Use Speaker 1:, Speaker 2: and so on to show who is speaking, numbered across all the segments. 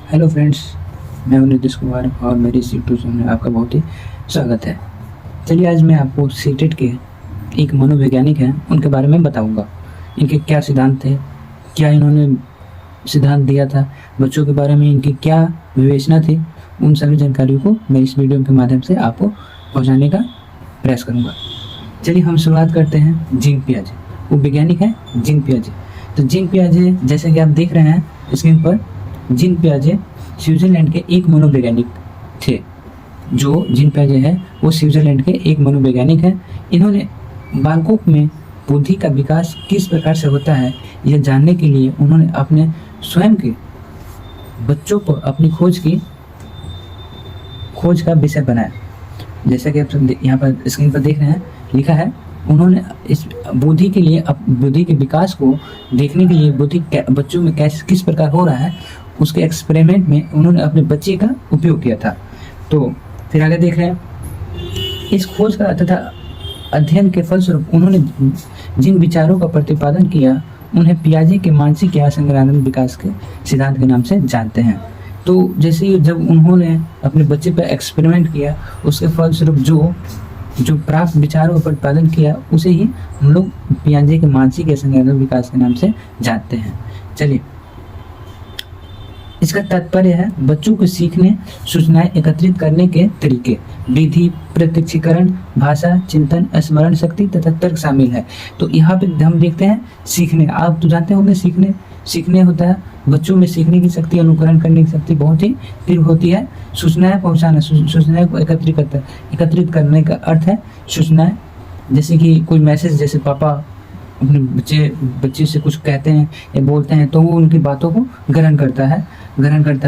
Speaker 1: Hello friends, मैं हूं नीतीश कुमार और मेरी इस यूट्यूब चैनल में आपका बहुत ही स्वागत है। चलिए आज मैं आपको सीटेट के एक मनोवैज्ञानिक हैं उनके बारे में बताऊंगा। इनके क्या सिद्धांत थे, क्या इन्होंने सिद्धांत दिया था, बच्चों के बारे में इनकी क्या विवेचना थी, उन सभी जानकारियों को मैं इस वीडियो के माध्यम से आपको पहुँचाने का प्रयास करूँगा। चलिए हम शुरुआत करते हैं जीन पियाजे। वो वैज्ञानिक है जीन पियाजे। तो जीन पियाजे जैसे कि आप देख रहे हैं स्क्रीन पर, जीन पियाजे स्विट्जरलैंड के एक मनोवैज्ञानिक थे। जो जीन पियाजे है वो स्विट्जरलैंड के एक मनोवैज्ञानिक हैं। इन्होंने बालकों में बुद्धि का विकास किस प्रकार से होता है यह जानने के लिए उन्होंने अपने स्वयं के बच्चों को अपनी खोज का विषय बनाया। जैसा कि आप यहाँ पर स्क्रीन पर देख रहे हैं, लिखा है उन्होंने इस बुद्धि के लिए, बुद्धि के विकास को देखने के लिए बुद्धि बच्चों में किस प्रकार हो रहा है उसके एक्सपेरिमेंट में उन्होंने अपने बच्चे का उपयोग किया था। तो फिर आगे देख रहे हैं, इस खोज का तथा अध्ययन के फलस्वरूप उन्होंने जिन विचारों का प्रतिपादन किया उन्हें पियाजे के मानसिक या संज्ञानात्मक विकास के सिद्धांत के नाम से जानते हैं। तो जैसे ही जब उन्होंने अपने बच्चे पर एक्सपेरिमेंट किया उसके फलस्वरूप जो प्राप्त विचारों का प्रतिपादन किया उसे ही हम लोग पियाजे के मानसिक या संज्ञानात्मक विकास के नाम से जानते हैं। चलिए, इसका तात्पर्य है बच्चों को सीखने, सूचनाएं एकत्रित करने के तरीके, विधि, प्रत्यक्षीकरण, भाषा, चिंतन, स्मरण शक्ति तथा तर्क शामिल है। तो यहाँ पे हम देखते हैं सीखने। आप तो जानते होंगे सीखने होता है बच्चों में सीखने की शक्ति, अनुकरण करने की शक्ति बहुत ही तीव्र होती है। सूचनाएं पहुंचाना, सूचनाएं को एकत्रित करने का अर्थ है सूचनाएं, जैसे कि कोई मैसेज, जैसे पापा अपने बच्चे से कुछ कहते हैं या बोलते हैं तो वो उनकी बातों को ग्रहण करता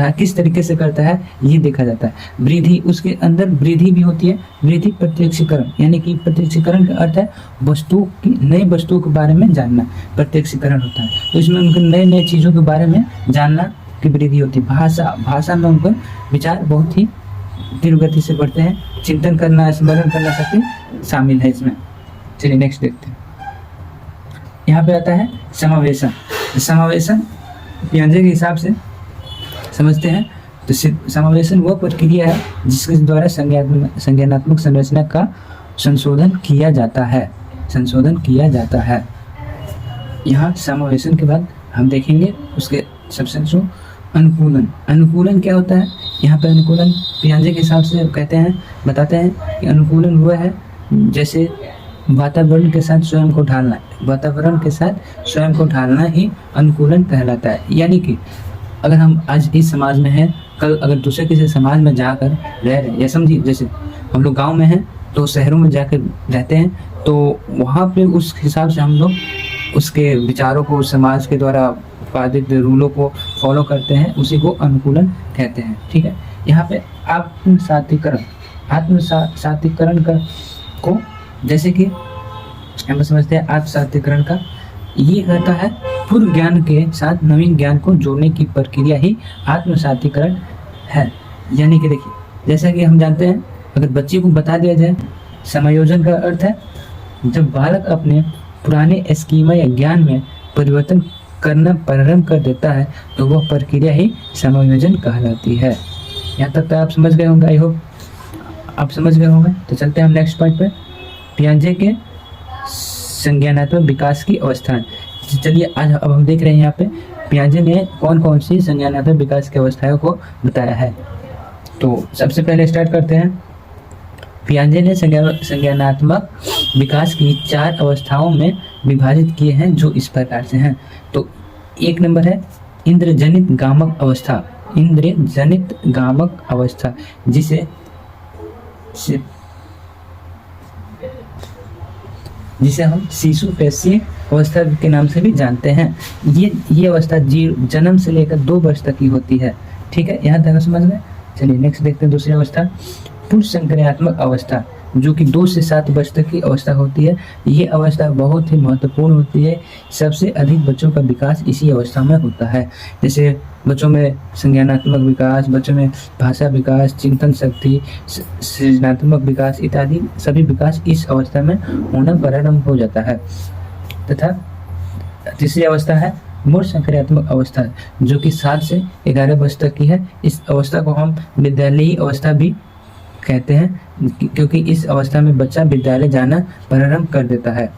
Speaker 1: है। किस तरीके से करता है ये देखा जाता है। वृद्धि, उसके अंदर वृद्धि भी होती है। वृद्धि प्रत्यक्षीकरण, यानी कि प्रत्यक्षीकरण का अर्थ है नई वस्तुओं के बारे में जानना, प्रत्यक्षीकरण होता है। तो इसमें उनके नए चीज़ों के बारे में जानना की वृद्धि होती है। भाषा में उनका विचार बहुत ही तीव्र गति से बढ़ते हैं। चिंतन करना, स्मरण करना शक्ति शामिल है इसमें। चलिए नेक्स्ट देखते हैं। यहाँ पे आता है समावेशन पियाजे के हिसाब से समझते हैं तो समावेशन वह प्रक्रिया है जिसके द्वारा संज्ञानात्मक संरचना का संशोधन किया जाता है। यहाँ समावेशन के बाद हम देखेंगे उसके सबसे जो अनुकूलन क्या होता है। यहाँ पे अनुकूलन पियाजे के हिसाब से बताते हैं कि अनुकूलन वह है जैसे वातावरण के साथ स्वयं को ढालना ही अनुकूलन कहलाता है। यानी कि अगर हम आज इस समाज में हैं, कल अगर दूसरे किसी समाज में जाकर रह रहे हैं, या समझिए जैसे हम लोग गांव में हैं तो शहरों में जाकर रहते हैं, तो वहाँ पे उस हिसाब से हम लोग उसके विचारों को, समाज के द्वारा उत्पादित रूलों को फॉलो करते हैं, उसी को अनुकूलन कहते हैं। ठीक है। यहाँ पे आत्मसातीकरण को, जैसे कि हम समझते हैं आत्मसातीकरण का, ये कहता है पूर्व ज्ञान के साथ नवीन ज्ञान को जोड़ने की प्रक्रिया ही आत्मसातीकरण है। यानी कि देखिए, जैसा कि हम जानते हैं अगर बच्चे को बता दिया जाए, समायोजन का अर्थ है जब बालक अपने पुराने स्कीमा या ज्ञान में परिवर्तन करना प्रारंभ कर देता है तो वह प्रक्रिया ही समायोजन कहलाती है। यहाँ तक तो आप समझ गए होंगे, आई होप आप समझ गए होंगे। तो चलते हैं हम नेक्स्ट पॉइंट पे, पियाजे के संज्ञानात्मक विकास की अवस्थाएं। चलिए आज अब हम देख रहे हैं यहाँ पे पियाजे ने कौन कौन सी संज्ञानात्मक विकास की अवस्थाओं को बताया है। तो सबसे पहले स्टार्ट करते हैं। पियाजे ने संज्ञानात्मक विकास की 4 अवस्थाओं में विभाजित किए हैं जो इस प्रकार से हैं। तो एक नंबर है इंद्रजनित गामक अवस्था, जिसे हम शिशु पेशीय अवस्था के नाम से भी जानते हैं। ये अवस्था जन्म से लेकर 2 वर्ष तक की होती है। ठीक है, यहाँ तक समझ गए। चलिए नेक्स्ट देखते हैं दूसरी अवस्था, पूर्व संक्रियात्मक अवस्था, जो कि 2 से 7 वर्ष तक की अवस्था होती है। ये अवस्था बहुत ही महत्वपूर्ण होती है। सबसे अधिक बच्चों का विकास इसी अवस्था में होता है। जैसे बच्चों में संज्ञानात्मक विकास, बच्चों में भाषा विकास, चिंतन शक्ति, सृजनात्मक विकास इत्यादि सभी विकास इस अवस्था में होना प्रारंभ हो जाता है। तथा तीसरी अवस्था है मूर्त संक्रियात्मक अवस्था जो कि 7 से 11 वर्ष तक की है। इस अवस्था को हम विद्यालयी अवस्था भी कहते हैं क्योंकि इस अवस्था में बच्चा विद्यालय जाना प्रारंभ कर देता है।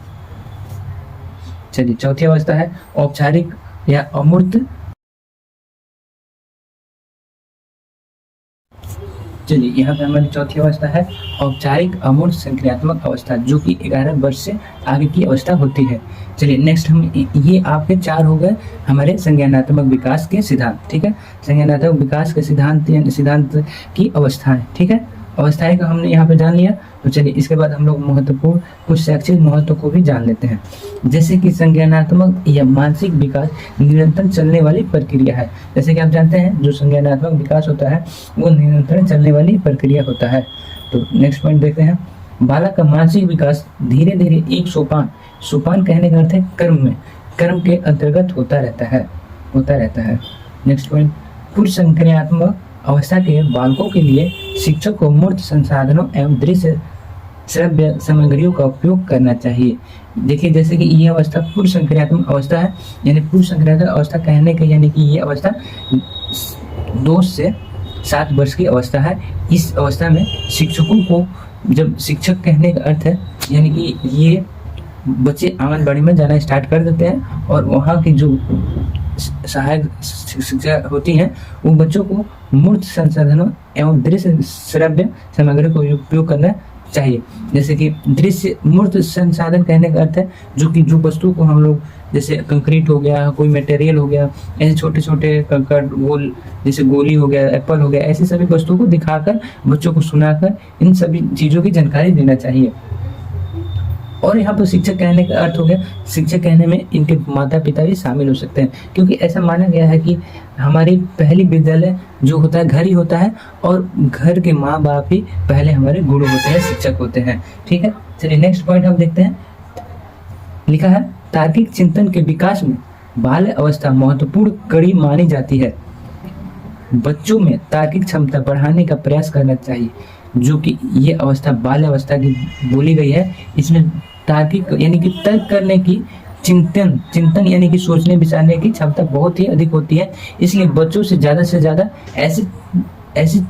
Speaker 1: चलिए चौथी अवस्था है औपचारिक या अमूर्त। चलिए यहाँ पे हमारी चौथी अवस्था है औपचारिक अमूर्त संक्रियात्मक अवस्था जो कि 11 वर्ष से आगे की अवस्था होती है। चलिए नेक्स्ट हम ये आपके 4 हो गए हमारे संज्ञानात्मक विकास के सिद्धांत। ठीक है, संज्ञानात्मक विकास के सिद्धांत की अवस्थाएं। ठीक है, अवस्थाएं का हमने यहाँ पे जान लिया। तो चलिए इसके बाद हम लोग महत्वपूर्ण कुछ शैक्षिक महत्व को भी जान लेते हैं। जैसे कि संज्ञानात्मक या मानसिक विकास निरंतर चलने वाली प्रक्रिया है। जैसे कि आप जानते हैं जो संज्ञानात्मक विकास होता है वो निरंतर चलने वाली प्रक्रिया होता है। तो नेक्स्ट पॉइंट देखते हैं, बालक का मानसिक विकास धीरे धीरे एक सोपान कहने का अर्थ है कर्म के अंतर्गत होता रहता है। नेक्स्ट पॉइंट, पूर्व संक्रियात्मक अवस्था के बालकों के लिए शिक्षक को मूर्त संसाधनों एवं दृश्य श्रव्य सामग्रियों का उपयोग करना चाहिए। देखिए जैसे कि ये अवस्था पूर्व संक्रियात्मक अवस्था है, यानी पूर्व संक्रियात्मक अवस्था कहने के यानी कि ये अवस्था 2 से 7 वर्ष की अवस्था है। इस अवस्था में शिक्षकों को, जब शिक्षक कहने का अर्थ है यानी कि ये बच्चे आंगनबाड़ी में जाना स्टार्ट कर देते हैं और वहाँ की जो सहायक शिक्षा होती हैं वो बच्चों को मूर्त संसाधनों एवं दृश्य श्रव्य सामग्री को उपयोग करना चाहिए। जैसे कि दृश्य मूर्त संसाधन कहने का अर्थ है जो वस्तु को हम लोग जैसे कंक्रीट हो गया, कोई मटेरियल हो गया, ऐसे छोटे छोटे कंकड़ गोल जैसे गोली हो गया, एप्पल हो गया, ऐसी सभी वस्तुओं को दिखाकर बच्चों को सुनाकर इन सभी चीज़ों की जानकारी देना चाहिए। और यहाँ पर शिक्षक कहने का अर्थ हो गया, शिक्षक कहने में इनके माता पिता भी शामिल हो सकते हैं क्योंकि ऐसा माना गया है कि हमारी पहली विद्यालय जो होता है घर ही होता है और घर के माँ बाप ही पहले हमारे गुरु होते हैं, शिक्षक होते हैं। ठीक है, चलिए नेक्स्ट पॉइंट हम देखते हैं। लिखा है तार्किक चिंतन के विकास में बाल्य अवस्था महत्वपूर्ण कड़ी मानी जाती है। बच्चों में तार्किक क्षमता बढ़ाने का प्रयास करना चाहिए। जो कि ये अवस्था बाल्य अवस्था की बोली गई है, इसमें तार्किक यानी कि तर्क करने की चिंतन यानी कि सोचने विचारने की क्षमता बहुत ही अधिक होती है। इसलिए बच्चों से ज़्यादा ऐसी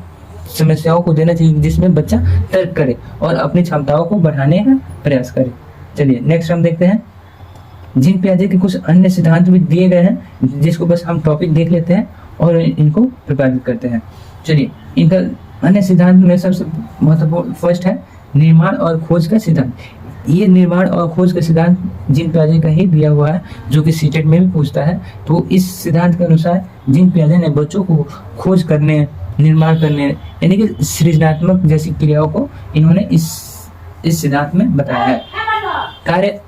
Speaker 1: समस्याओं को देना चाहिए जिसमें बच्चा तर्क करे और अपनी क्षमताओं को बढ़ाने का प्रयास करे। चलिए नेक्स्ट हम देखते हैं, जीन पियाजे के कुछ अन्य सिद्धांत भी दिए गए हैं जिसको बस हम टॉपिक देख लेते हैं और इनको प्रभावित करते हैं। चलिए इनका अन्य सिद्धांत में सबसे महत्वपूर्ण फर्स्ट है निर्माण और खोज का सिद्धांत। ये निर्माण और खोज का सिद्धांत जीन पियाजे का ही दिया हुआ है जो कि सीटेट में भी पूछता है। तो इस सिद्धांत के अनुसार जीन पियाजे ने बच्चों को खोज करने, निर्माण करने यानी कि सृजनात्मक जैसी क्रियाओं को इन्होंने इस सिद्धांत में बताया है।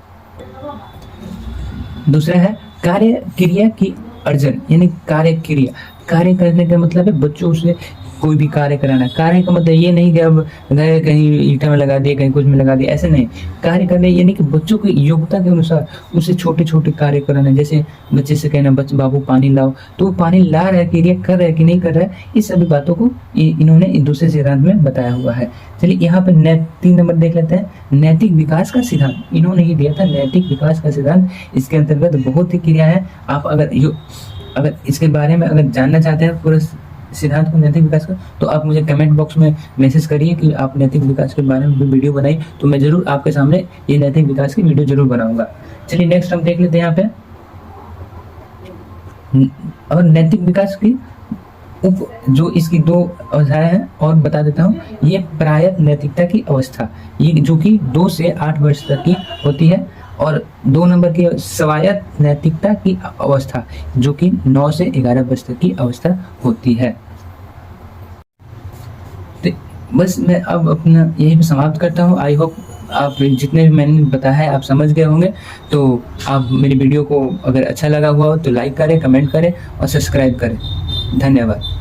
Speaker 1: दूसरा है कार्य क्रिया की अर्जन यानी कार्य करने का मतलब है बच्चों से कोई भी कार्य कराना। कार्य का मतलब ये नहीं कि अब गए कहीं ईंटा में लगा दिए, कहीं कुछ में लगा दिया, ऐसे नहीं। कार्य करने यानी कि बच्चों की योग्यता के अनुसार उसे छोटे छोटे कार्य कराना। जैसे बच्चे से कहना बच्चे बाबू पानी लाओ, तो वो पानी ला रहा है, क्रिया कर रहा है कि नहीं कर रहा है, इस सभी बातों को इन्होंने दूसरे सिद्धांत में बताया हुआ है। चलिए यहाँ पर 3 नंबर देख लेते हैं, नैतिक विकास का सिद्धांत। इन्होंने ही दिया था नैतिक विकास का सिद्धांत। इसके अंतर्गत बहुत ही क्रिया है। आप अगर इसके बारे में अगर जानना चाहते हैं पूरे सिद्धांत को नैतिक विकास का, तो आप मुझे कमेंट बॉक्स में मैसेज करिए कि आप नैतिक विकास के बारे में वीडियो बनाई, तो मैं जरूर आपके सामने ये नैतिक विकास की वीडियो जरूर बनाऊंगा। चलिए नेक्स्ट हम देख लेते हैं यहाँ पे, और नैतिक विकास की जो इसकी 2 अवस्थाएं हैं और बता देता हूँ। ये प्रायत नैतिकता की अवस्था, ये जो कि 2 से 8 वर्ष तक की होती है, और 2 नंबर की स्वायत्त नैतिकता की अवस्था जो कि 9 से 11 वर्ष तक की अवस्था होती है। तो बस मैं अब अपना यही समाप्त करता हूँ। आई होप आप जितने भी मैंने बताया है आप समझ गए होंगे। तो आप मेरी वीडियो को अगर अच्छा लगा हुआ हो तो लाइक करें, कमेंट करें और सब्सक्राइब करें। धन्यवाद।